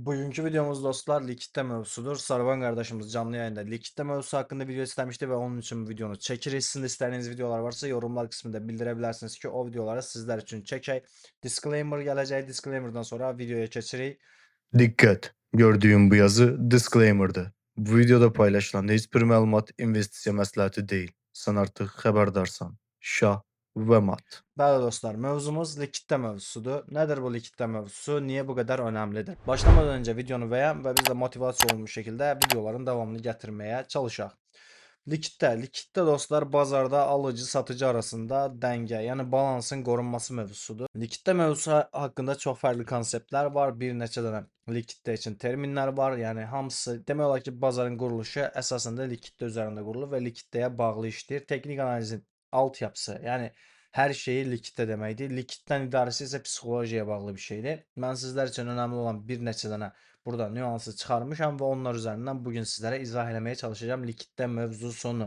Bugünkü videomuz dostlar likitte mevzusudur. Sarvan kardeşimiz canlı yayında likitte mevzusu hakkında video istemişti ve onun için bu videonu çekiriz. Sizin de istediğiniz videolar varsa yorumlar kısmında bildirebilirsiniz ki o videoları sizler için çekey. Disclaimer gelecek. Disclaimer'dan sonra videoya geçirik. Dikkat! Gördüğün bu yazı disclaimer'dı. Bu videoda paylaşılan hiçbir məlumat investisiya məsləhəti değil. Sen artık haberdarsan. Şah ve mat. Bəli dostlar, mevzumuz likitte mevzusudur. Nedir bu likitte mevzusu? Niye bu kadar önemlidir? Başlamadan önce videonu beğen ve biz de motivasyon olmuş şekilde videoların devamını getirmeye çalışaq. Likitte dostlar bazarda alıcı satıcı arasında denge yani balansın korunması mevzusudur. Likitte mevzusu hakkında çok farklı konseptler var. Bir neçə dənə likitte için terminler var. Yani hamısı demək olar ki bazarın quruluşu əsasında likitte üzerinde qurulur ve likitteye bağlı işləyir. Teknik analizin altyapısı yani her şeyi likitte deməkdir. Likitten idarəsi isə psixologiyaya bağlı bir şeydir. Mən sizlər üçün önəmli olan bir neçə dənə burada nüansı çıxarmışam və onlar üzərindən bugün sizlərə izah eləməyə çalışacağım likitte mövzusunu.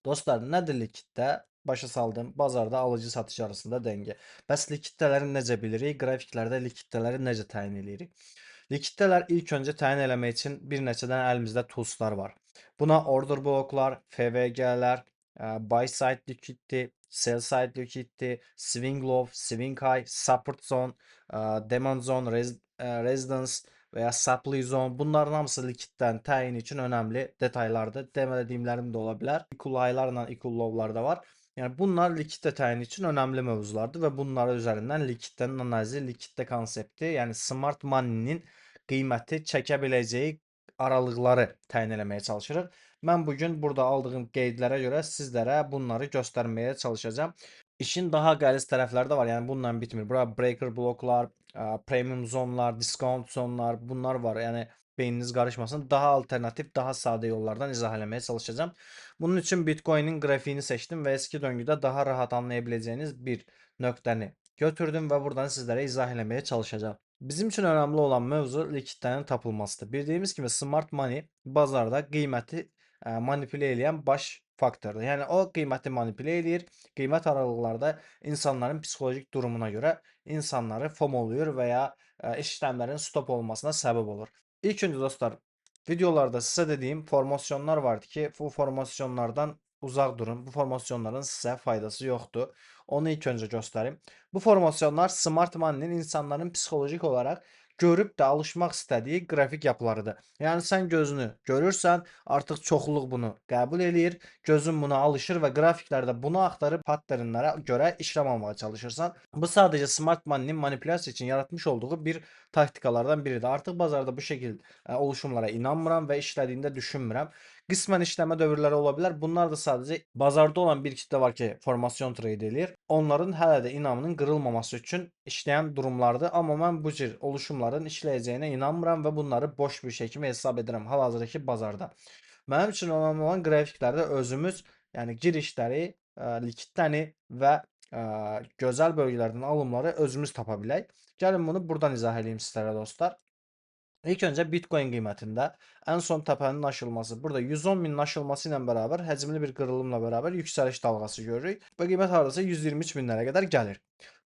Dostlar, nədir likitte? Başa saldım. Bazarda alıcı satıcı arasında denge. Bəs likitteləri necə bilirik? Qrafiklərdə likitteləri necə təyin edirik? Likittelər ilk öncə təyin eləmək üçün bir neçə dənə əlimizdə toolslar var. Buna order bloklar, FVG'lər, buy side liquidity, sell side liquidity, swing low, swing high, support zone, demand zone, residence veya supply zone bunların hamısı likitten təyin için önemli detaylardır. Demədiyimlərim də ola bilər. Equal high'larla equal low'lar da var. Yani bunlar likitte təyin için önemli mövzulardır ve bunları üzerinden likittenin analizi, likitte konsepti yani smart money'nin qiyməti çəkə biləcəyi aralıqları təyin eləməyə çalışırıq. Mən bugün burada aldığım qeydlərə görə sizlərə bunları göstərməyə çalışacağım. İşin daha qəliz tərəfləri də var. Yəni bununla bitmir. Bura breaker bloklar, premium zonlar, discount zonlar bunlar var. Yəni beyniniz qarışmasın. Daha alternatif, daha sadə yollardan izah eləməyə çalışacağım. Bunun üçün Bitcoin'in grafiğini seçtim ve eski döngüdə daha rahat anlayabileceğiniz bir nöqtəni götürdüm ve buradan sizlere izah eləməyə çalışacağım. Bizim için önemli olan mevzu likidlərin tapılmasıdır. Bildiğimiz gibi smart money bazarda qiyməti manipüle edən baş faktordur. Yəni o qiyməti manipüle edir. Qiymət aralıqlarda insanların psixolojik durumuna göre insanları FOMO'luyur veya işlemlerin stop olmasına sebep olur. İlk önce dostlar videolarda size dediğim formasyonlar vardı ki bu formasyonlardan uzak durun. Bu formasyonların size faydası yoktu. Onu ilk önce göstereyim. Bu formasyonlar Smart Money'nin insanların psikolojik olarak görüp de alışmak istediği grafik yapılarıdır. Yani sen gözünü görürsen artık çoxluq bunu qəbul eləyir. Gözün buna alışır ve grafiklerde bunu aktarıp patternlara göre işlem almaya çalışırsan. Bu sadece Smart Money'nin manipülasyon için yaratmış olduğu bir taktikalardan biridir. Artık bazarda bu şekilde oluşumlara inanmıram ve işlediğinde düşünmürəm. Qismən işləmə dövrləri ola bilər. Bunlar da sadəcə bazarda olan bir kitle var ki, formasyon trade eləyir. Onların hələ də inamının qırılmaması üçün işləyən durumlardır. Amma mən bu cür oluşumların işləyəcəyinə inanmıram və bunları boş bir şey kimi hesab edirəm hal-hazırdakı bazarda. Mənim üçün önəmli olan qrafiklərdə özümüz, yəni girişləri, likidləri və gözəl bölgələrdən alımları özümüz tapa bilək. Gəlin bunu buradan izah edeyim sizlərə dostlar. İlk önce Bitcoin qiymetində en son təpənin aşılması. Burada 110 binin aşılması ilə bərabər həcmli bir qırılımla bərabər yüksəliş dalğası görürük və qiymət hardasa 123 binlərə qədər gəlir.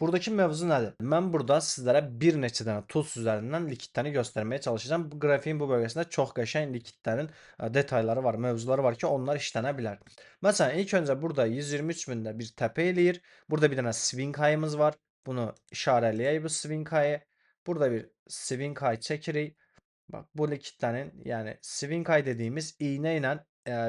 Buradaki mevzu nədir? Mən burada sizlərə bir neçə dənə tools üzərindən likidləri göstərməyə çalışacağım. Bu qrafiyin bu bölgəsində çox qəşəng likidlərin detayları var, mövzuları var ki, onlar işlənə bilər. Məsələn, ilk öncə burada 123 bində bir təpə eləyir. Burada bir dənə swing high'ımız var. Bunu işarələyək bu swing high'ı. Burada bir swing high çəkirik. Bak bu likidlərin yani swing high dediğimiz iğne ile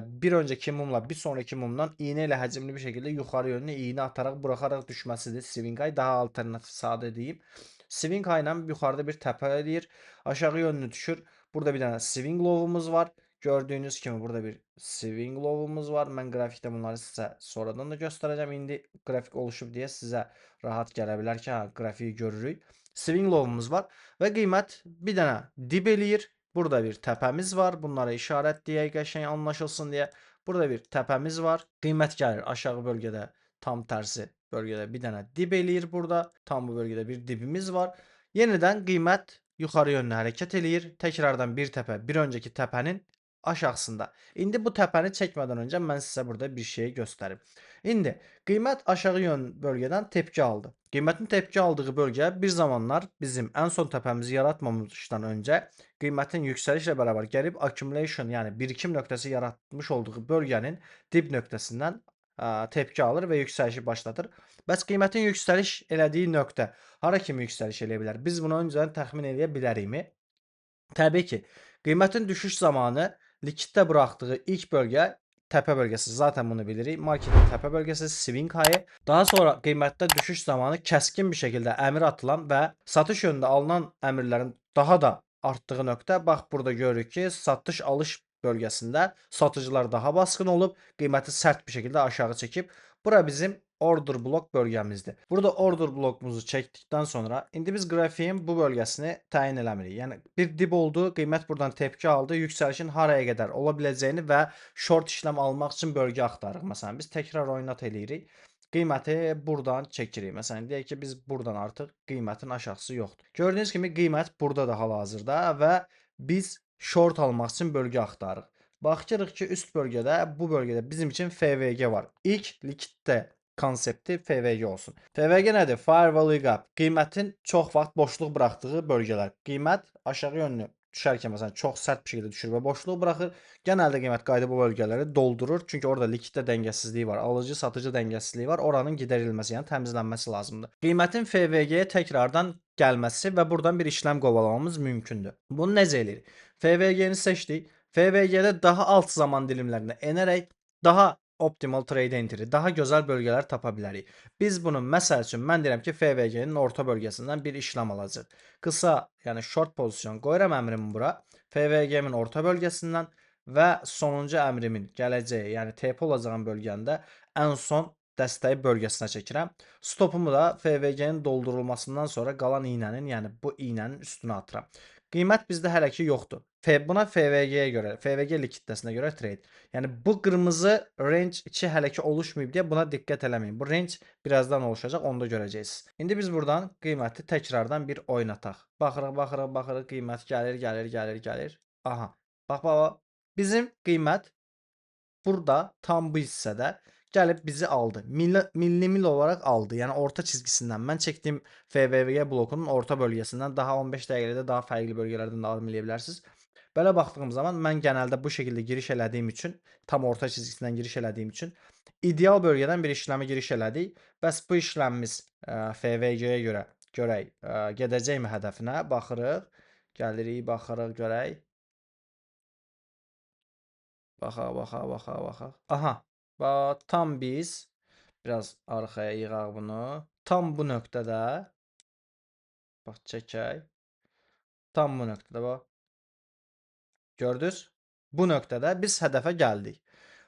bir önceki mumla bir sonraki mumdan iğne ile hacimli bir şekilde yukarı yönlü iğne atarak bırakarak düşmesidir. Swing high daha alternatif sade diyeyim. Swing high ile yukarıda bir tepe edir. Aşağı yönlü düşür. Burada bir tane swing low'umuz var. Gördüğünüz gibi burada bir swing low'umuz var. Ben grafikte bunları size sonradan da göstereceğim. İndi grafik oluşub diye size rahat gelebilir ki ha, grafiği görürük. Swing low'umuz var. Ve kıymet bir tane dip eləyir. Burada bir təpəmiz var. Bunlara işarətləyək qəşəng anlaşılsın diye. Burada bir təpəmiz var. Qiymət gəlir aşağı bölgədə tam tersi bölgədə bir dənə dip eləyir burada. Tam bu bölgədə bir dibimiz var. Yenidən qiymət yuxarı yönlü hərəkət eləyir. Təkrardan bir təpə bir önceki təpənin aşağısında. İndi bu təpəni çəkmədən öncə mən sizə burada bir şey göstərim. İndi qiymət aşağı yön bölgədən tepki aldı. Qiymətin tepki aldığı bölgə bir zamanlar bizim ən son təpəmizi yaratmamışdan öncə qiymətin yüksəlişlə bərabər gəlib accumulation, yəni birikim nöqtəsi yaratmış olduğu bölgənin dip nöqtəsindən tepki alır və yüksəlişi başlatır. Bəs qiymətin yüksəliş elədiyi nöqtə hara kimi yüksəliş eləyə bilər? Biz bunu öncədən təxmin edə bilərikmi? Təbii ki, qiymətin düşüş zamanı likiddə buraxdığı ilk bölgə təpə bölgəsi. Zaten bunu bilirik. Marketin təpə bölgəsi swing high. Daha sonra qiymətdə düşüş zamanı kəskin bir şəkildə əmir atılan və satış yönündə alınan əmrlərin daha da artdığı nöqtə. Bax burada görürük ki, satış alış bölgəsində satıcılar daha basqın olub, qiyməti sərt bir şəkildə aşağı çəkib. Bura bizim order blok bölgəmizdir. Burada order blokumuzu çəkdikdən sonra indi biz qrafiyin bu bölgəsini təyin eləmirik. Yəni bir dip oldu, qiymət buradan tepki aldı, yüksəlişin haraya qədər ola biləcəyini və short işləm almaq üçün bölgə axtarırıq. Məsələn, biz təkrar oynat eləyirik. Qiyməti buradan çəkirik. Məsələn, deyək ki, biz buradan artıq qiymətin aşağısı yoxdur. Gördüyünüz kimi qiymət burdadır hal-hazırda və biz short almaq üçün bölgə axtarırıq. Baxırıq ki, üst bölgədə, bu bölgədə bizim üçün FVG var. İlk likiddə konsepti FVG olsun. FVG nədir? Firewall gap. Qiymətin çox vaxt boşluq buraxdığı bölgələr. Qiymət aşağı yönlü düşərkən məsələn çox sərt bir şəkildə düşür və boşluq buraxır. Genəldə qiymət qayıdıb bu bölgələri doldurur. Çünki orada likiddə dəngəsizliyi var, alıcı-satıcı dəngəsizliyi var. Oranın gidərilməsi, yəni təmizlənməsi lazımdır. Qiymətin FVG-yə təkrardan gəlməsi və buradan bir işləm qovalamamız mümkündür. Bunu necə eləyirik? FVG-ni seçdik. FVG-də daha alt zaman dilimlərində enərək daha optimal trade entry, daha gözəl bölgələr tapa bilərik. Biz bunu məsəl üçün mən deyirəm ki, FVG-nin orta bölgəsindən bir işləm alacaq. Qısa, yəni short pozisyon qoyuram əmrimi bura. FVG-min orta bölgəsindən və sonuncu əmrimin gələcəyi, yəni TP olacağım bölgəndə ən son dəstəyi bölgəsinə çəkirəm. Stopumu da FVG-nin doldurulmasından sonra qalan iynənin, yəni bu iynənin üstünə atıram. Qiymət bizdə hələ ki yoxdur. Buna FVG-yə görə, FVG likidləsinə görə trade. Yəni bu qırmızı range 2 hələ ki oluşmayıb deyə buna diqqət eləməyin. Bu range birazdan oluşacaq, onu da görəcəksiniz. İndi biz buradan qiyməti təkrardan bir oynataq. Baxırıq, baxırıq, baxırıq, qiymət gəlir, gəlir, gəlir, gəlir. Aha. Bax, bax. Bizim qiymət burada tam bu hissədə gəlib bizi aldı. Millimil olaraq aldı. Yəni orta çizgisindən. Mən çəkdiyim FVG blokunun orta bölgəsindən daha 15 dəqiqədə daha fərqli bölgələrdən davam edə bilərsiniz. Belə baxdığım zaman mən genəldə bu şəkildə giriş elədiyim üçün, tam orta çizgisindən giriş elədiyim üçün ideal bölgədən bir işləmə giriş elədik. Bəs bu işləmimiz FVG-yə görə görək, gedəcəkmi hədəfinə? Baxırıq. Gəlirik, baxırıq, görək. Baxaq, baxaq, baxaq, baxaq. Aha. Bax, tam biz biraz arxaya yığaq bunu. Tam bu nöqtədə bax çəkək. Tam bu nöqtədə bax. Gördünüz? Bu nöqtədə biz hədəfə gəldik.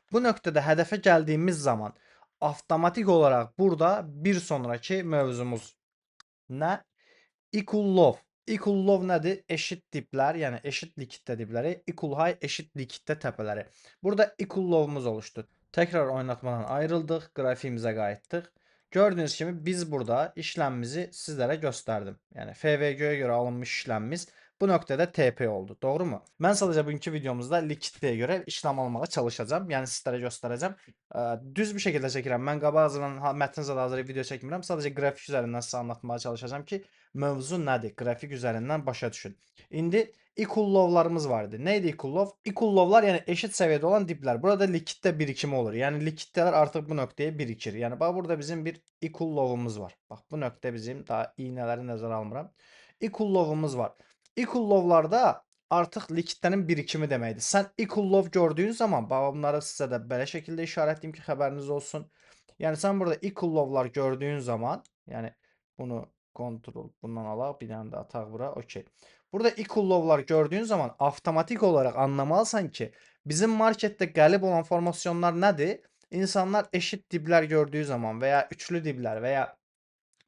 Bu nöqtədə hədəfə gəldiyimiz zaman avtomatik olaraq burada bir sonraki mövzumuz nə? Equal low. Equal low nədir? Eşit diplər, yəni eşit likiddə dipləri, equal high eşit likiddə təpələri. Burada equal low'umuz oluşdu. Təkrar oynatmadan ayrıldıq, qrafiyimizə qayıtdıq. Gördüyünüz kimi biz burada işləmimizi sizlərə göstərdim. Yəni FVG-yə görə alınmış işləmimiz bu nöqtədə TP oldu. Doğrumu? Mən sadəcə bugünkü videomuzda likidliyə görə işlem almağa çalışacağam. Yəni sizlərə göstərəcəm. Düz bir şəkildə çəkirəm. Mən qabaq hazırlanan mətn zada hazırlayıb video çəkmirəm. Sadəcə qrafik üzərindən sizə anlatmağa çalışacağam ki, mövzu nədir? Qrafik üzərindən başa düşün. İndi equal low'larımız var idi. Nə idi equal low? Equal low'lar yəni eşit səviyyədə olan diplər. Burada likiddə birikimi olur. Yəni likiddələr artıq bu nöqtəyə birikir. Yəni bax burada bizim bir equal low'umuz var. Bax bu nöqtə bizim daha iynələri nəzərə almıram. Equal low'umuz var. Equal low'larda artıq likiddənin birikimi deməkdir. Sən equal low gördüyün zaman, bax bunları sizə də belə şəkildə işarətləyim ki, xəbəriniz olsun. Yəni sən burada equal low'lar gördüyün zaman, yəni bunu kontrol bundan alaq, bir dənə də ataq bura, okey. Burada equal low'lar gördüyün zaman avtomatik olaraq anlamalısan ki, bizim marketdə gəlib olan formasyonlar nədir? İnsanlar eşit diblər gördüyü zaman və ya üçlü diblər və ya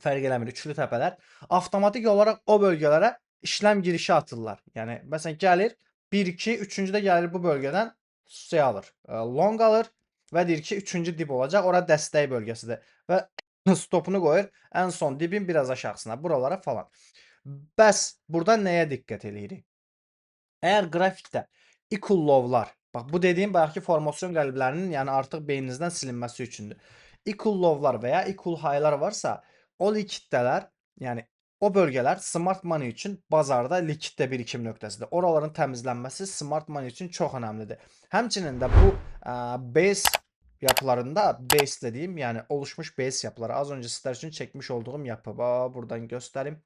fərq eləmir, üçlü təpələr avtomatik olaraq o bölgələrə işləm girişi atırlar. Yəni məsələn gəlir 1-2, üçüncüdə gəlir bu bölgədən şey alır, long alır və deyir ki, üçüncü dib olacaq. Ora dəstək bölgəsidir və stopunu qoyur ən son dibin biraz aşağısına, buralara falan. Bəs burada nəyə diqqət eləyirik? Əgər qrafikdə equal low'lar Bax bu dediyim bayaqki formasyon qəlblərinin, yəni artıq beyninizdən silinməsi üçündür. Equal low-lar və ya equal high-lar varsa, o likidlər, yəni o bölgələr smart money üçün bazarda likiddə birikim nöqtəsidir. Oraların təmizlənməsi smart money üçün çox önəmlidir. Həmçinin də bu base yapılarında, base dediyim, yəni oluşmuş base yapıları, az öncə sizlər üçün çəkmiş olduğum yapı, buradan göstərim.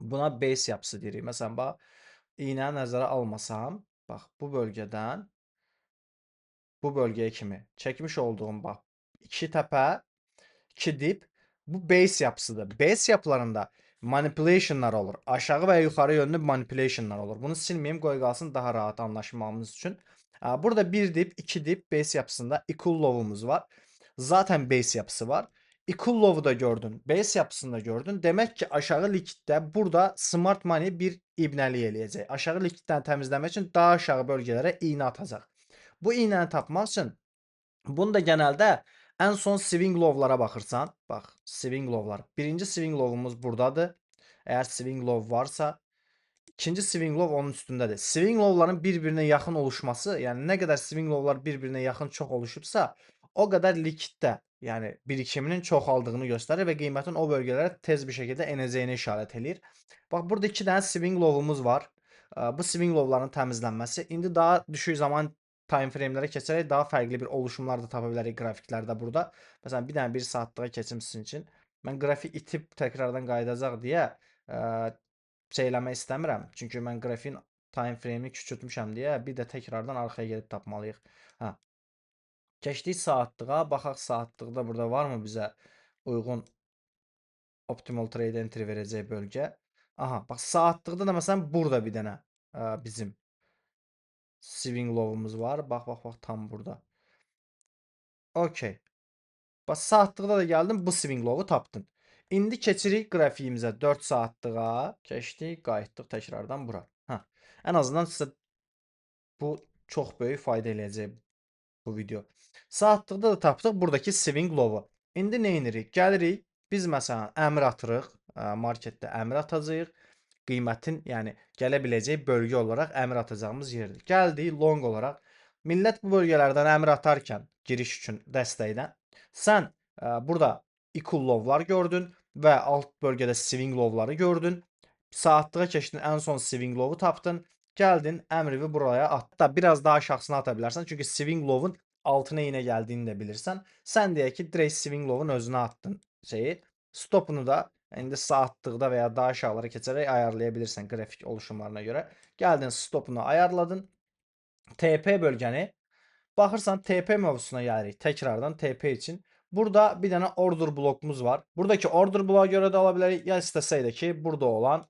Buna base yapısı deyirik. Məsələn, bax, iynəni nəzərə almasam, bax bu bölgədən bu bölgəyə kimi çəkmiş olduğum bax 2 təpə, 2 dip bu base yapısıdır. Base yapılarında manipulationlar olur. Aşağı və yuxarı yönlü manipulationlar olur. Bunu silməyim, qoy qalsın daha rahat anlaşmamız üçün. Burada 1 dip, 2 dip base yapısında equal low'umuz var. Zaten base yapısı var. Equal low'u da gördün. Base yapısını da gördün. Demək ki, aşağı likiddə burada smart money bir ibnəlik eləyəcək. Aşağı likiddən təmizləmək üçün daha aşağı bölgələrə iynə atacaq. Bu iynəni tapmaq üçün bunu da genəldə ən son swing low-lara baxırsan. Bax, swing low-lar. Birinci swing low-umuz buradadır. Əgər swing low varsa, ikinci swing low onun üstündədir. Swing low-ların bir-birinə yaxın oluşması, yəni nə qədər swing low-lar bir-birinə yaxın çox oluşubsa, o qədər likiddə, yəni birikiminin çoxaldığını göstərir və qiymətin o bölgələrə tez bir şəkildə enəcəyini işarət eləyir. Bax, burada 2 dənə swing low-umuz var. Bu swing low-ların təmizlənməsi. İndi daha düşük zaman time frame-lərə keçərək daha fərqli bir oluşumlar da tapa bilərik qrafiklərdə burada. Məsələn, bir dənə 1 saatlığa keçim sizin üçün. Mən qrafik itib təkrardan qayıdacaq deyə şey eləmək istəmirəm. Çünki mən qrafikin time frame-ni küçültmüşəm deyə bir də təkrardan arxaya gedib tapmalıyıq. Hə. Keçdik saatlığa. Baxaq saatlıqda burada varmı bizə uyğun optimal trade entry verəcək bölgə? Aha, bax saatlıqda da məsələn burada bir dənə bizim swing low-umuz var. Bax tam burada. Okay. Bax saatlıqda da gəldim, bu swing low-u tapdın. İndi keçirik qrafikimizə 4 saatlığa. Keçdik, qayıtdıq təkrardan bura. Hə. Ən azından sizə bu çox böyük fayda eləyəcək bu video. Saatlıqda da tapdıq buradakı swing low-u. İndi nə edirik? Gəlirik, biz məsələn əmr atırıq, marketdə əmr atacağıq. Qiymətin, yəni gələ biləcək bölgə olaraq əmr atacağımız yerdir. Gəldik long olaraq. Millət bu bölgələrdən əmr atarkən giriş üçün dəstəkdən sən burada equal low-lar gördün və alt bölgədə swing low-ları gördün. Saatlığa keçdin, ən son swing low-u tapdın. Gəldin, əmrivi buraya at. Hatta biraz daha aşağısına ata bilərsən. Çünki swing low-un altına iynə gəldiyini də bilirsən. Sən deyək ki, direkt swing low-un özünə atdın şeyi. Stopunu da indi saatlıqda və ya daha aşağılara keçərək ayarlaya bilirsən qrafik oluşumlarına görə. Gəldin, stopunu ayarladın. TP bölgəni. Baxırsan TP mövzusuna gəlirik. Təkrardan TP üçün. Burada bir dənə order blokumuz var. Buradakı order bloğa görə də ala bilərik. Ya istəsək də ki, burada olan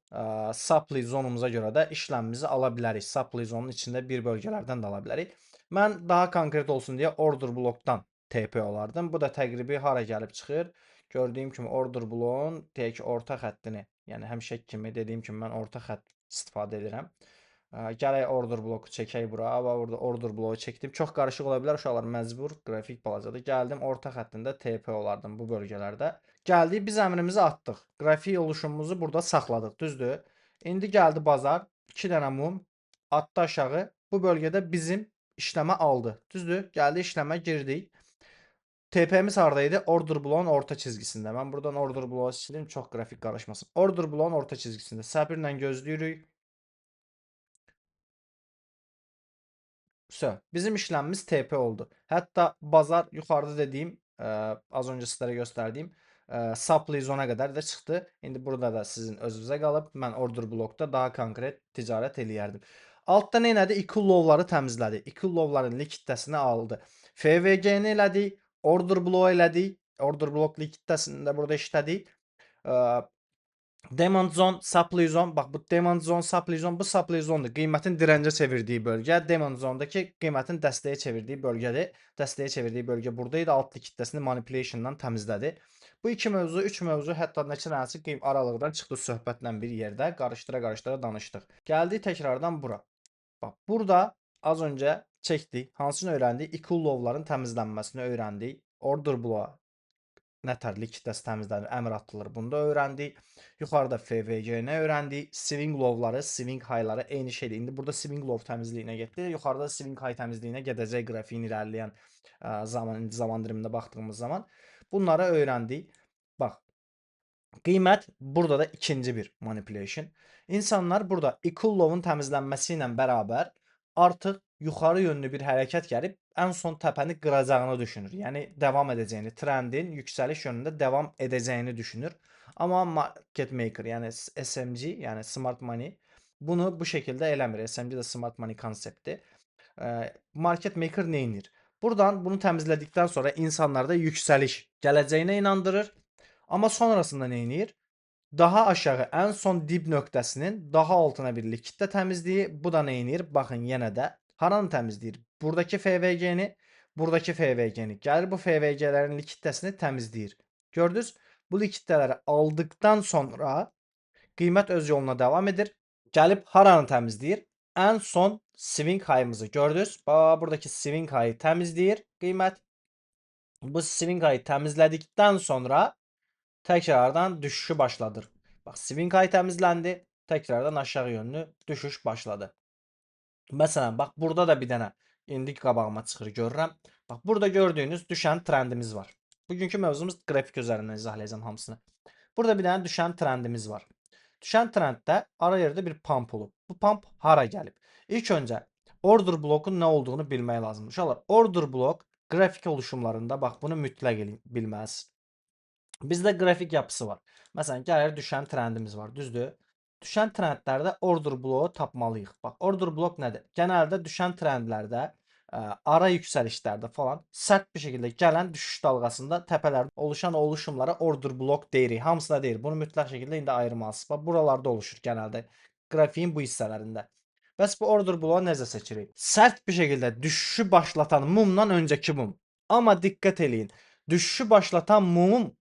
supply zonumuza görə də işləmimizi ala bilərik. Supply zonun içində bir bölgələrdən də ala bilərik. Mən daha konkret olsun deyə order blokdan TP olardım. Bu da təqribi hara gəlib çıxır. Gördüyüm kimi order bloğun deyək ki, orta xəttini, yəni həmişə kimi dediyim kimi mən orta xətt istifadə edirəm. Gələk order bloku çəkək bura. Burada order bloku çəkdim. Çox qarışıq ola bilər uşaqlar, məcbur qrafik balacadır. Gəldim orta xəttində TP olardım bu bölgələrdə. Gəldik, biz əmrimizi atdıq. Qrafik oluşumumuzu burada saxladıq, düzdür? İndi gəldi bazar, 2 dənə mum atdı aşağı. Bu bölgədə bizim işləmə aldı. Düzdür? Gəldi işləmə girdik. TP'miz haradaydı? Order bloğun orta çizgisində. Mən buradan order bloğu silim, çox qrafik qarışmasın. Order bloğun orta çizgisində. Səbirlə gözləyirik. Bizim işləmimiz TP oldu. Hətta bazar yuxarıda dediyim, az öncə sizlərə göstərdiyim supply zona qədər də çıxdı. İndi burada da sizin özünüzə qalıb. Mən order blokda daha konkret ticarət eləyərdim. Altda nə elədi? Equal low-ları təmizlədi. Equal low-ların likidəsini aldı. FVG-ni elədik. Order bloğu elədik. Order blok likidəsində burada işlədik. Demand zone, supply zone. Bax bu demand zone, supply zone, bu supply zonedur. Qiymətin dirəncə çevirdiyi bölgə. Demand zonedakı qiymətin dəstəyə çevirdiyi bölgədir. Dəstəyə çevirdiyi bölgə buradaydı. Alt likidəsini manipulationdan təmizlədi. Bu iki mövzu, üç mövzu, hətta neçə dənəsi aralıqdan çıxdı söhbətlə bir yerdə. Qarışdıra-qarışdıra danışdıq. Gəldik təkrardan bura. Bax burada az öncə çəkdik. Hansını öyrəndik? Equal low-ların təmizlənməsini öyrəndik. Order bloğa nətər likidləsi təmizlənir, əmr atılır. Bunda öyrəndik. Yuxarıda FVG-ni öyrəndik. Swing low-ları, swing high-ları eyni şeydir. İndi burada swing low təmizliyinə getdi. Yuxarıda swing high təmizliyinə gedəcək qrafiyin irəliləyən zaman dilimində baxdığımız zaman. Bunları öyrəndik. Bax, qiymət burada da ikinci bir manipulation. İnsanlar burada equal low-un təmizlənməsi ilə bərabər artıq yuxarı yönlü bir hərəkət gəlib ən son təpəni qıracağını düşünür. Yəni davam edəcəyini, trendin yüksəliş yönündə davam edəcəyini düşünür. Amma market maker, yəni SMG, yəni smart money bunu bu şəkildə eləmir. SMG də smart money konsepti. Market maker nə edir? Buradan bunu təmizlədikdən sonra insanlarda yüksəliş gələcəyinə inandırır. Amma sonrasında nə edir? Daha aşağı ən son dib nöqtəsinin daha altına bir likidlə təmizləyir. Bu da nə edir? Baxın yenə də haranı təmizləyir? Buradakı FVG-ni, buradakı FVG-ni. Gəlir bu FVG-lərin likidəsini təmizləyir. Gördünüz? Bu likidləri aldıqdan sonra qiymət öz yoluna davam edir. Gəlib haranı təmizləyir? Ən son swing high-ımızı gördünüz? Buradakı swing high-ı təmizləyir qiymət. Bu swing high-ı təmizlədikdən sonra təkrardan düşüşü başladır. Bax, swing high təmizləndi, təkrardan aşağı yönlü düşüş başladı. Məsələn, bax burada da bir dənə indi qabağıma çıxır görürəm. Bax, burada gördüyünüz düşən trendimiz var. Bugünkü mövzumuz qrafik üzərindən izahlayacağım hamısını. Burada bir dənə düşən trendimiz var. Düşən trenddə ara yerdə bir pump olub. Bu pump hara gəlib? İlk öncə order blokun nə olduğunu bilmək lazımdır. Uşaqlar, order blok qrafik oluşumlarında bax bunu mütləq bilməlisiniz. Bizdə qrafik yapısı var. Məsələn, gəlir düşən trendimiz var, düzdür? Düşən trendlərdə order bloğu tapmalıyıq. Bax, order blok nədir? Genəldə düşən trendlərdə, ara yüksəlişlərdə falan sərt bir şəkildə gələn düşüş dalğasında təpələrdə oluşan oluşumlara order blok deyirik. Hamısına deyil. Bunu mütləq şəkildə indi ayırmalısınız. Bax, buralarda oluşur genəldə qrafiyin bu hissələrində. Bəs bu order bloğu necə seçirik? Sərt bir şəkildə düşüşü başlatan mumdan öncəki mum. Amma diqqət eləyin. Düşüşü başlatan mumum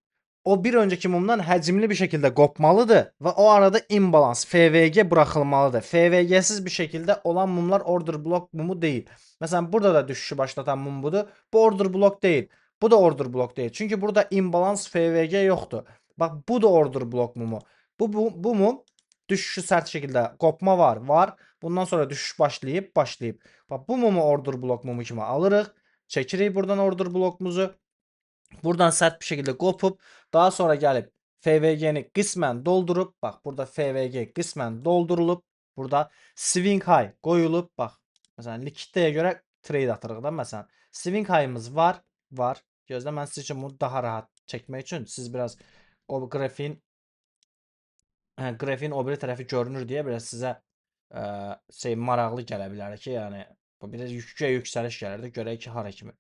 o bir öncəki mumdan həcmli bir şəkildə qopmalıdır və o arada imbalans FVG buraxılmalıdır. FVG-siz bir şəkildə olan mumlar order block mumu deyil. Məsələn, burada da düşüşü başlatan mum budur. Bu order block deyil. Bu da order block deyil. Çünki burada imbalans FVG yoxdur. Bax, bu da order block mumu. Bu mum düşüşü sərt şəkildə qopma var. Bundan sonra düşüş başlayıb. Bax, bu mumu order block mumu kimi alırıq. Çəkirik buradan order blockumuzu. Buradan sərt bir şəkildə qopub, daha sonra gəlib FVG-ni qismən doldurub, bax burada FVG qismən doldurulub, burada swing high qoyulub, bax məsələn likidliyə görə trade atırıq da məsələn. Swing high-ımız var. Gözlə, mən sizin üçün bunu daha rahat çəkmək üçün siz biraz o qrafiyin o biri tərəfi görünür deyə biraz sizə maraqlı gələ bilər ki, yəni bu biraz yüksəliş gəlir də görək ki, hara kimi.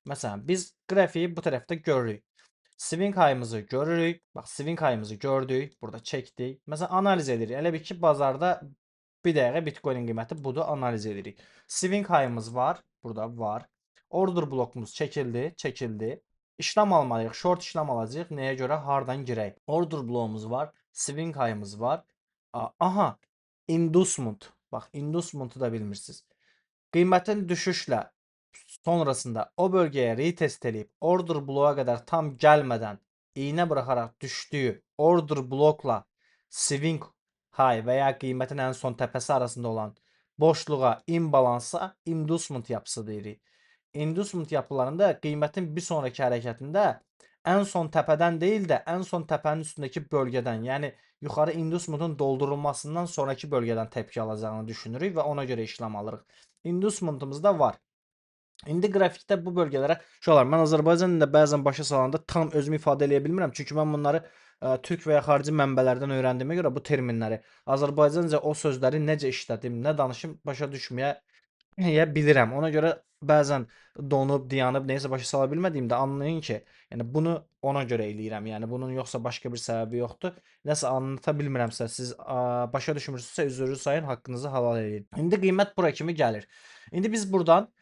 Məsələn, biz qrafiyi bu tərəfdə görürük. Swing high-ımızı görürük. Bax, swing high-ımızı gördük. Burada çəkdik. Məsələn, analiz edirik. Elə bir ki, bazarda bir dəqiqə Bitcoin qiyməti budur, analiz edirik. Swing high-ımız var. Burada var. Order blokumuz çəkildi. İşlem almalıyıq. Short işlem alacağıq. Nəyə görə? Hardan girək? Order blokumuz var. Swing high-ımız var. Aha. Inducement. Bax, inducement'u da bilmirsiniz. Qiymətin düşüşlə sonrasında o bölgəyə retest eləyib order bloğa qədər tam gəlmədən iğnə buraxaraq düşdüyü order blokla swing high və ya qiymətin ən son təpəsi arasında olan boşluğa imbalansa inducement yapısı deyirik. Inducement yapılarında qiymətin bir sonraki hərəkətində ən son təpədən deyil də ən son təpənin üstündəki bölgədən, yəni yuxarı inducement'un doldurulmasından sonraki bölgədən təpki alacağını düşünürük və ona görə işlem alırıq. Inducement'ımız da var. İndi qrafikdə bu bölgələrə uşaqlar, mən Azərbaycan dilində bəzən başa salanda tam özümü ifadə eləyə bilmirəm. Çünki mən bunları türk və ya xarici mənbələrdən öyrəndiyimə görə bu terminləri Azərbaycanca o sözləri necə işlədim, nə danışım başa düşməyə bilirəm. Ona görə bəzən donub, dayanıb, neysə başa sala bilmədiyimdə anlayın ki, yəni bunu ona görə eləyirəm. Yəni bunun yoxsa başqa bir səbəbi yoxdur. Nəsə anlata bilmirəmsə, siz başa düşmürsünüzsə üzrü sayın, haqqınızı halal edin. İndi qiymət bura kimi gəlir. İndi biz buradan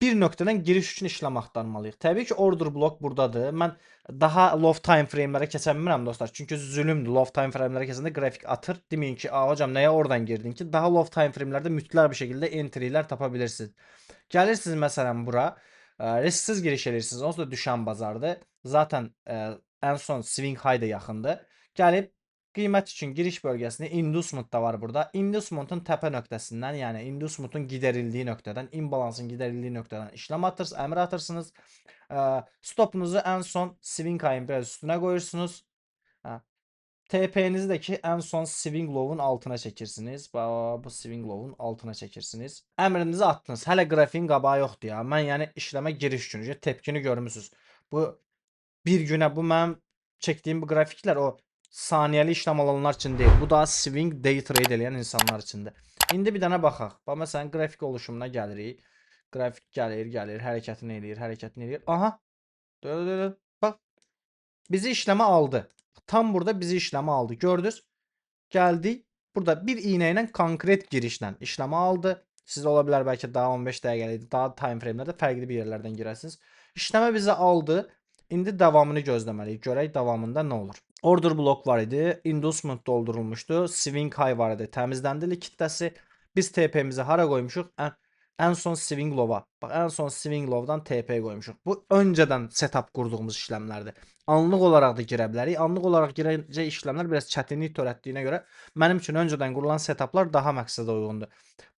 bir nöqtədən giriş üçün işlem axtarmalıyıq. Təbii ki, order blok buradadır. Mən daha low time frame'lərə keçə bilmirəm dostlar. Çünki zülümdür. Low time frame'lərə keçəndə qrafik atır. Deməyin ki, hocam nəyə oradan girdin ki? Daha low time frame'lərdə mütləq bir şəkildə entry'lər tapa bilirsiniz. Gəlirsiniz məsələn bura, risksiz giriş edirsiniz. Onsuz da düşən bazardır. Zaten ən son swing high da yaxındır. Gəlib qiymət üçün giriş bölgəsində inducement da var burada. Inducement'ın təpə nöqtəsindən, yəni inducement'un giderildiyi nöqtədən, imbalansın giderildiyi nöqtədən işlem əmr atırsınız. Stopunuzu ən son swing high-ın biraz üstünə qoyursunuz. Hə, TP'nizi də ki ən son swing low-un altına çəkirsiniz. Bu swing low-un altına çəkirsiniz. Əmrinizi atdınız. Hələ qrafikin qabağı yoxdur ya. Mən yəni işləmə giriş üçün tepkini görmüsüz. Bu bir günə bu mənim çəkdiyim bu qrafiklər o saniyəli işlem alanlar üçün deyil. Bu daha swing day trade edən insanlar üçündür. İndi bir dənə baxaq. Bax məsələn qrafik oluşumuna gəlirik. Qrafik gəlir, hərəkətini eləyir. Aha. Bax, bizi işləmə aldı. Tam burada bizi işləmə aldı. Gördünüz? Gəldik. Burada bir iynə ilə konkret girişlə işləmə aldı. Siz ola bilər bəlkə daha 15 dəqiqəlik, daha time frame-lərdə fərqli bir yerlərdən girəsiniz. İşləmə bizi aldı. İndi davamını gözləməliyik. Görək davamında nə olur. Order block var idi. Inducement doldurulmuşdu. Swing high var idi. Təmizləndi likidləsi. Biz TP-mizi hara qoymuşuq? Ən son swing low-a. Bax, ən son swing low-dan TP qoymuşuq. Bu öncədən setup qurduğumuz işləmlərdir. Anlıq olaraq da girə bilərik. Anlıq olaraq girəcək işləmlər biraz çətinlik törətdiyinə görə mənim üçün öncədən qurulan setuplar daha məqsədə uyğundur.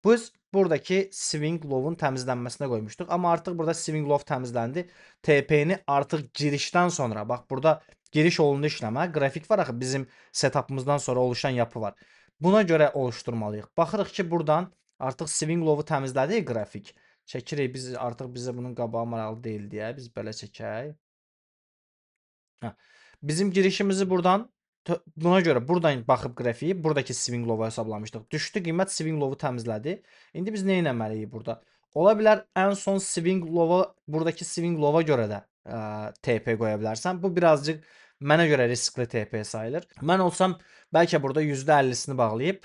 Biz buradakı swing low-un təmizlənməsinə qoymuşduq. Amma artıq burada swing low təmizləndi. TP-ni artıq girişdən sonra, bax burada giriş olundu işləmə. Qrafik var axı bizim setupımızdan sonra oluşan yapı var. Buna görə oluşturmalıyıq. Baxırıq ki, buradan artıq swing low-u təmizlədi qrafik. Çəkirik biz artıq bizə bunun qabağı maraqlı deyil deyə biz belə çəkək. Hə. Bizim girişimizi buradan buna görə buradan baxıb qrafiyi buradakı swing low-u hesablamışdıq. Düşdü qiymət swing low-u təmizlədi. İndi biz nə etməliyik burada? Ola bilər ən son swing low-a buradakı swing low-a görə də TP qoya bilərsən. Bu birazcık mənə görə riskli TP sayılır. Mən olsam bəlkə burada %50-sini bağlayıb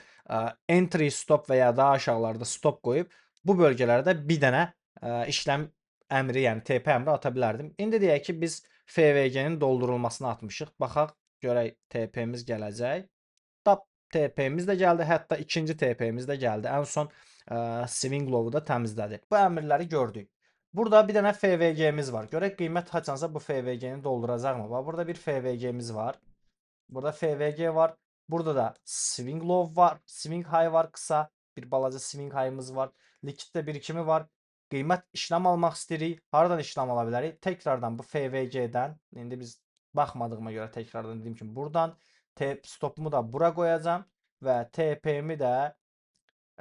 entry stop və ya daha aşağılarda stop qoyub bu bölgələrdə bir dənə işlem əmri, yəni TP əmri ata bilərdim. İndi deyək ki, biz FVG-nin doldurulmasını atmışıq. Baxaq, görək TP-miz gələcək. Tap TP-miz də gəldi, hətta ikinci TP-miz də gəldi. Ən son swing low-u da təmizlədi. Bu əmrləri gördük. Burada bir dənə FVG-miz var. Görək qiymət haçansa bu FVG-ni dolduracaqmı? Bax, burada bir FVG-miz var. Burada FVG var. Burada da swing low var. Swing high var qısa. Bir balaca swing high'ımız var. Likiddə birikimi var. Qiymət işlem almaq istəyirik. Haradan işlem ala bilərik? Tekrardan bu FVG-dən, indi biz baxmadığıma görə tekrardan dediyim kimi buradan stopumu da bura qoyacağam və TP-mi də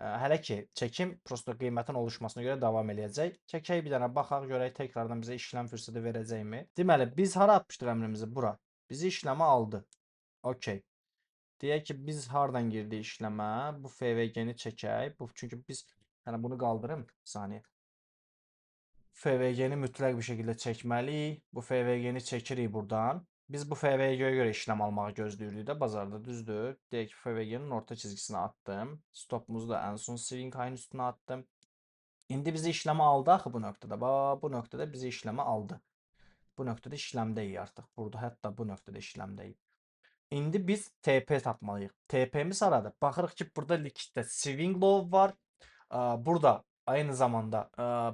hələ ki çəkim prosto qiymətin oluşmasına görə davam eləyəcək. Çəkək bir dənə baxaq görək tekrardan bizə işlem fürsəti verəcəkmi? Deməli biz hara atmışdıq əmrimizi? Bura. Bizi işləmə aldı. Okay. Deyək ki biz hardan girdik işləmə? Bu FVG-ni çəkək. Bu çünki biz yəni bunu qaldırım bir saniyə. FVG-ni mütləq bir şəkildə çəkməliyik. Bu FVG-ni çəkirik buradan. Biz bu FVG-yə görə işlem almağı gözləyirdik də bazarda, düzdür? Deyək ki, FVG-nin orta çizgisinə attım. Stopumuzu da ən son swing high-ın üstünə attım. İndi bizi işləmə aldı axı bu nöqtədə. Bax, bu nöqtədə bizi işləmə aldı. Bu nöqtədə işləmdəyik artıq. Burada hətta bu nöqtədə işləmdəyik. İndi biz TP tapmalıyıq. TP-miz haradır? Baxırıq ki, burada likiddə swing low var. Burada aynı zamanda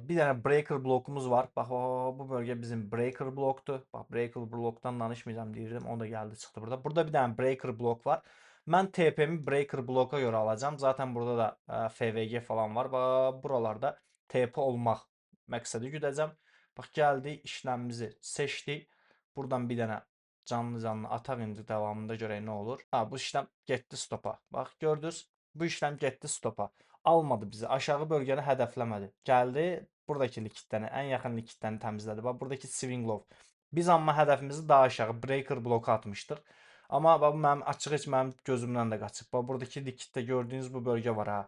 bir dənə breaker blokumuz var. Bax, bu bölgə bizim breaker blokdur. Bax, breaker blokdan danışmayacağım deyirdim. O da gəldi, çıxdı burada. Burada bir dənə breaker blok var. Mən TP-mi breaker bloka görə alacağım. Zaten burada da FVG falan var. Bax, buralarda TP olmaq məqsədi güdəcəm. Bax, gəldik, işləmimizi seçdik. Buradan bir dənə canlı ataq indi davamında görək nə olur. Bu işlem getdi stopa. Bax, gördünüz? Bu işlem getdi stopa. Almadı bizi. Aşağı bölgəni hədəfləmədi. Gəldi, buradakı likidəni, ən yaxın likidəni təmizlədi. Bax, buradakı swing low. Biz amma hədəfimizi daha aşağı breaker bloka atmışdıq. Amma bax, mənim açıq heç mənim gözümdən də qaçıb. Bax, buradakı likiddə gördüyünüz bu bölgə var ha.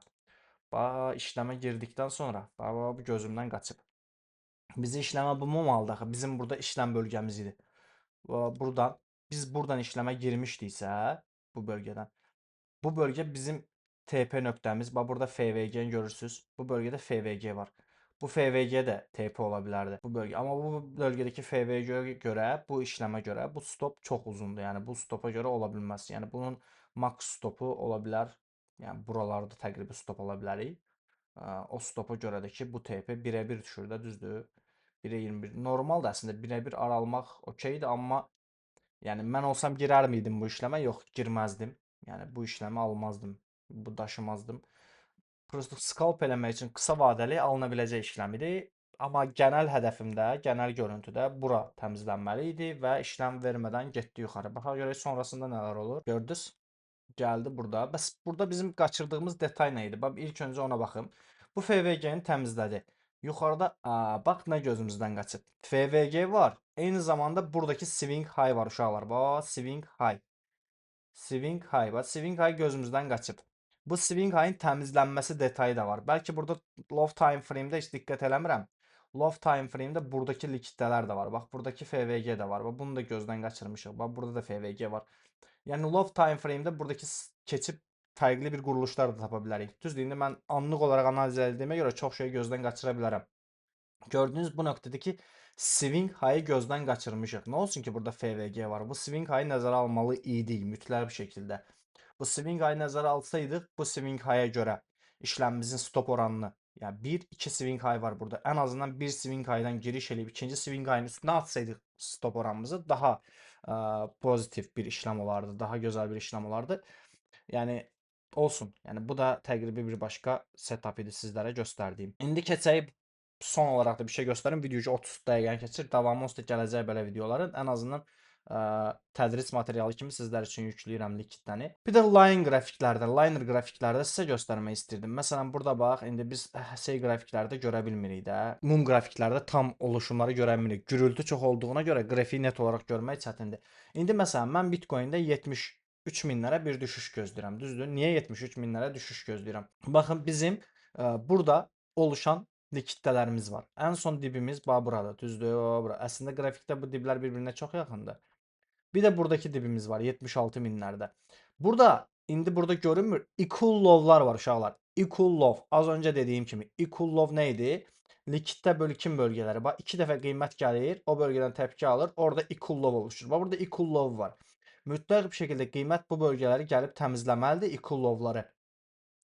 Bax, işləmə girdikdən sonra, bax, bu gözümdən qaçıb. Bizi işləmə bu mum aldı axı. Bizim burada işlem bölgəmiz idi. Buradan biz buradan işləmə girmişdiksə bu bölgədən. Bu bölgə bizim TP nöqtəmiz. Bax burada FVG-ni görürsüz. Bu bölgədə FVG var. Bu FVG də TP ola bilərdi bu bölgə. Amma bu bölgədəki FVG-yə görə, bu işləmə görə bu stop çox uzundur. Yəni bu stopa görə ola bilməz. Yəni bunun max stopu ola bilər. Yəni buralarda təqribi stop ola bilərik. O stopa görə də ki, bu TP birə-bir düşür də, düzdür? 1-ə 21. Normaldır əslində 1-ə 1 aralmaq okeydir, amma Yani mən olsam girer miydim bu işleme? Yok, girmezdim. Yani bu işlemi almazdım. Bu daşımazdım. Prosto scalp eləmək üçün qısa vadəli alınabiləcək işlem idi. Amma genel hədəfimdə, genel görüntüdə bura təmizlənməli idi və işlem vermədən getdi yuxarı. Baxaq görək sonrasında nələr olur. Gördünüz? Gəldi burada. Bəs burada bizim qaçırdığımız detay nə idi? Bax ilk öncə ona baxım. Bu FVG-ni təmizlədi. Yuxarıda bax nə gözümüzdən qaçıb. FVG var. Eyni zamanda buradakı swing high var uşaqlar. Bax swing high. Swing high var. Swing high gözümüzdən qaçıb. Bu swing high'ın təmizlənməsi detayı da var. Bəlkə burada low time frame-də heç diqqət eləmirəm. Low time frame-də buradakı likidlər də var. Bax buradakı FVG də var. Bax bunu da gözdən qaçırmışıq. Bax burada da FVG var. Yəni low time frame-də buradakı keçib fərqli bir quruluşlar da tapa bilərik. Düzdür, indi mən anlıq olaraq analiz etdiyimə görə çox şey gözdən qaçıra bilərəm. Gördüğünüz bu noktada swing high'ı gözden kaçırmışıq. Ne olsun ki burada FVG var. Bu swing high'ı nəzərə almalı idik mütləq bir şəkildə. Bu swing high'ı nəzərə alsaydıq, bu swing high'a görə işləmimizin stop oranını, yani 1-2 swing high var burada. En azından bir swing high'dan giriş eləyib ikinci swing high'ın üstünə atsaydıq stop oranımızı daha pozitif bir işlem olardı. Daha güzel bir işlem olardı. Yani olsun. Yani bu da təqribi bir başqa setup idi sizlərə göstərdiyim. İndi keçək son olarak da bir şey göstərim. Video 30 dəqiqəni keçir. Davamı onsuz da gələcək belə videoların. Ən azından tədris materialı kimi sizlər üçün yükləyirəm likidləri. Bir də line qrafiklərdə, liner qrafiklərdə sizə göstərmək istirdim. Məsələn, burada bax, indi biz şey qrafiklərdə görə bilmirik də. Mum qrafiklərdə tam oluşumları görə bilmirik. Gürültü çox olduğuna görə qrafiyi net olaraq görmək çətindir. İndi məsələn, mən Bitcoin-də 73 minlərə bir düşüş gözləyirəm. Düzdür? Niyə 73 minlərə düşüş gözləyirəm? Baxın, bizim burada oluşan likidlələrimiz var. En son dibimiz burada, düzdür? Bura. Əslində qrafikdə bu diblər bir-birinə çox yaxındır. Bir de buradaki dibimiz var 76 minlerde. Burada burada görünmür. Equal low'lar var uşaqlar. Equal low. Az önce dediğim kimi. Equal low neydi? Likiddə bölgün bölgeleri. Bak iki dəfə qiymət gəlir. O bölgeden təpki alır. Orada equal low oluşur. Bak burada equal low var. Mütləq bir şekilde qiymət bu bölgeleri gəlib təmizləməlidir. Equal low'ları.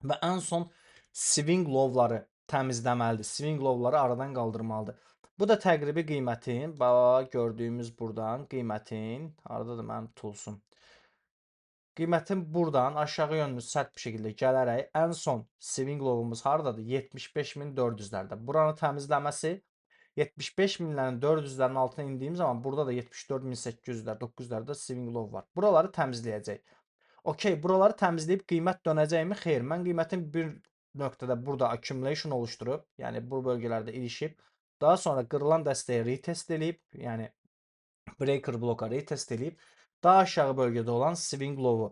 Və ən son swing low'ları təmizləməlidir. Swing low'ları aradan qaldırmalıdır. Bu da təqribi qiymətin, bax gördüyümüz buradan qiymətin, haradadır mənim toolsum. Qiymətin buradan aşağı yönlü sərt bir şəkildə gələrək ən son swing low'umuz haradadır? 75.400-lərdə. Buranı təmizləməsi 75 minlərin 400'lerin altına indiğim zaman burada da 74.800'lər, 900'lərdə swing low var. Buraları təmizləyəcək. Okey, buraları təmizləyib qiymət dönəcəkmi? Xeyr, mən qiymətin bir nöqtədə burada accumulation oluşturub, yəni bu bölgələrdə ilişib, daha sonra qırılan dəstəyi retest eləyib, yəni breaker bloka retest eləyib, daha aşağı bölgədə olan swing low-u,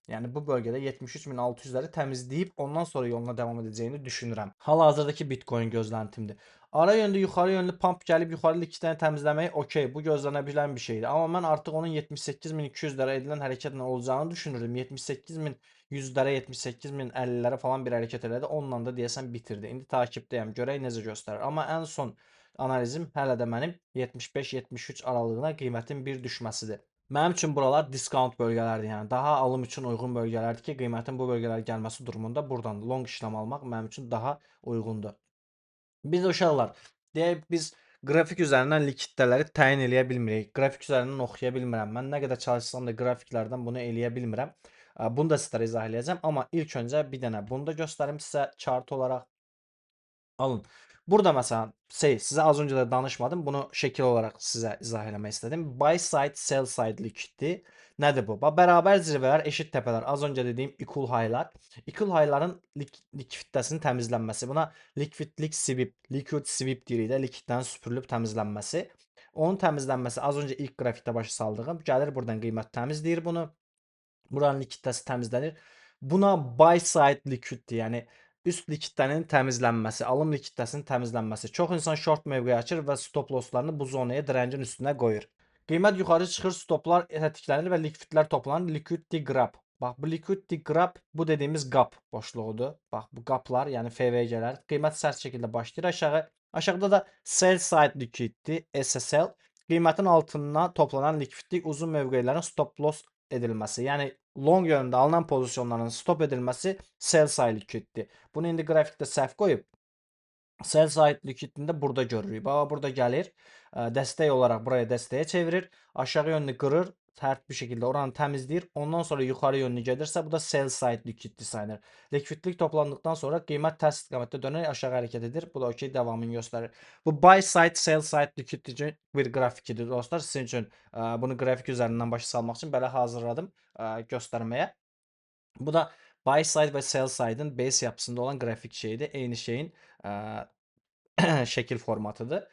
yəni bu bölgədə 73.600'ləri təmizləyib ondan sonra yoluna davam edəcəyini düşünürəm. Hal-hazırdakı Bitcoin gözləntimdir. Ara yönlü, yuxarı yönlü pump gəlib yuxarı likidləri təmizləmək okey, bu gözlənə bilən bir şeydir. Amma mən artıq onun 78.200'lərə edilən hərəkətlə olacağını düşünürdüm. 78.100'lərə, 78.050'lərə falan bir hərəkət elədi. Onunla da deyəsən bitirdi. İndi takibdəyəm. Görək necə göstərir. Amma ən son analizim hələ də mənim 75-73 aralığına qiymətin bir düşməsidir. Mənim üçün buralar discount bölgələrdir. Yəni daha alım üçün uyğun bölgələrdir ki, qiymətin bu bölgələrə gəlməsi durumunda buradan long işlem almaq mənim üçün daha uyğundur. Biz uşaqlar, deyək biz qrafik üzərindən likidləri təyin eləyə bilmirik. Qrafik üzərindən oxuya bilmirəm. Mən nə qədər çalışsam da qrafiklərdən bunu eləyə bilmirəm. Bunu da sizlərə izah eləyəcəm. Amma ilk öncə bir dənə bunu da göstərim sizə chart olaraq. Alın. Burada məsələn, sizə az öncə də danışmadım. Bunu şəkil olaraq sizə izah eləmək istədim. Buy side, sell side likiddir. Nədir bu? Bərabər zirvələr, eşit təpələr. Az öncə dediyim equal high'lar. Equal high'ların likviditəsinin təmizlənməsi. Buna liquid sweep, liquid sweep deyirik də, likidlərin süpürülüb təmizlənməsi. Onun təmizlənməsi az öncə ilk qrafikdə başa saldığım. Gəlir buradan qiymət təmizləyir bunu. Buranın likiditəsi təmizlənir. Buna buy side liquiddir. Yəni üst likidlərin təmizlənməsi, alım likidəsinin təmizlənməsi. Çox insan short mövqeyi açır və stop losslarını bu zonaya direncin üstünə qoyur. Qiymət yuxarı çıxır, stoplar tətiklənir və likvidlər toplanır. Liquidity grab. Bax bu liquidity grab bu dediyimiz gap boşluğudur. Bax bu gaplar, yəni FVG-lər qiymət sərt şəkildə başlayır aşağı. Aşağıda da sell side liquidity, SSL. Qiymətin altından toplanan likvidlik uzun mövqelərin stop loss edilməsi. Yəni long yönündə alınan pozisyonların stop edilməsi sell side liquiddir. Bunu indi qrafikdə səhv qoyub. Sell side liquidini də burada görürük. Bax burada gəlir. Dəstək olaraq buraya dəstəyə çevirir. Aşağı yönlü qırır. sərt bir şəkildə oranı təmizləyir. Ondan sonra yuxarı yönlü gedirsə, bu da sell side liquid designer. Likvidlik toplandıqdan sonra qiymət tərs istiqamətdə dönərək aşağı hərəkət edir. Bu da okey davamını göstərir. Bu buy side, sell side liquid üçün bir qrafikidir dostlar. Sizin üçün bunu qrafik üzərindən başa salmaq üçün belə hazırladım göstərməyə. Bu da buy side və sell side'ın base yapısında olan qrafik şeyidir. Eyni şeyin şəkil formatıdır.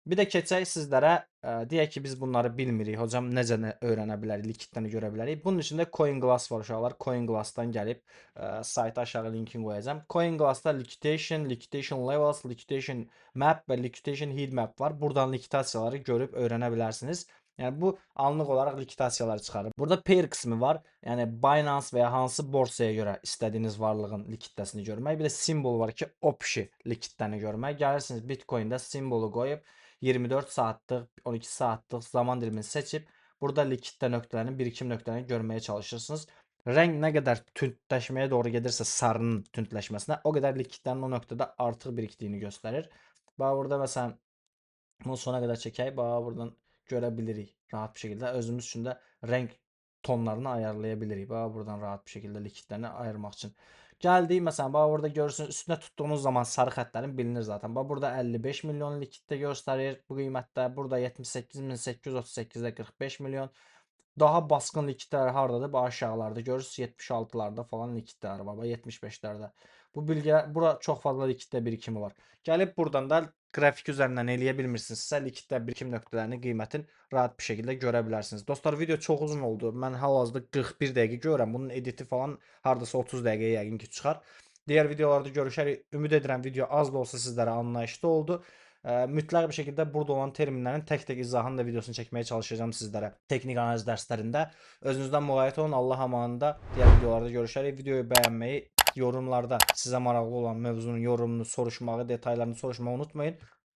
Bir də keçək sizlərə, deyək ki, biz bunları bilmirik. Hocam necə öyrənə bilərik, likiddən görə bilərik. Bunun üçün də CoinGlass var uşaqlar. CoinGlass-dan gəlib sayta aşağı linkini qoyacağam. CoinGlass-da liquidation, liquidation levels, liquidation map və liquidation heat map var. Buradan likvidasiyaları görüb öyrənə bilərsiniz. Yəni bu anlıq olaraq likvidasiyaları çıxarır. Burada pair qismi var. Yəni Binance və ya hansı borsaya görə istədiyiniz varlığın likidəsini görmək. Bir də simbol var ki, option likidəni görmək. Gəlirsiniz Bitcoin-də simbolu qoyub 24 saatlıq, 12 saatlıq zaman dilimini seçib burada likiddə nöqtələrin, birikim nöqtələrini görməyə çalışırsınız. Rəng nə qədər tündləşməyə doğru gedirsə sarının tündləşməsinə, o qədər likidlərin o nöqtədə artıq birikdiyini göstərir. Bax burada məsələn bunu sona qədər çəkək. Bax buradan görə bilirik rahat bir şəkildə. Özümüz üçün də rəng tonlarını ayarlaya bilirik. Bax buradan rahat bir şəkildə likidlərini ayırmaq üçün. Gəldik məsələn, bax burada görürsünüz üstünə tutduğunuz zaman sarı xəttlərin bilinir zaten. Bax burada 55 milyon likiddə göstərir bu qiymətdə. Burada 78.838-də 45 milyon. Daha basqın likidlər hardadır? Bax aşağılarda görürsünüz 76-larda falan likidlər var. Bax 75-lərdə. Bu bilgilər, bura çox fazla likiddə birikimi var. Gəlib buradan da qrafik üzərindən eləyə bilmirsinizsə, likiddə birikim nöqtələrini, qiymətin rahat bir şəkildə görə bilərsiniz. Dostlar, video çox uzun oldu. Mən hal-hazırda 41 dəqiqə görürəm. Bunun editi falan hardasa 30 dəqiqəyə yəqin ki çıxar. Digər videolarda görüşərik. Ümid edirəm video az da olsa sizlərə anlayışlı oldu. Mütləq bir şəkildə burada olan terminlərin tək-tək izahını da videosunu çəkməyə çalışacağam sizlərə texnik analiz dərslərində. Özünüzdən müğayət olun. Allah amanında. Digər videolarda görüşərik. Videoyu bəyənməyi, yorumlarda sizə maraqlı olan mövzunun yorumunu soruşmağı, detaylarını soruşmağı unutmayın.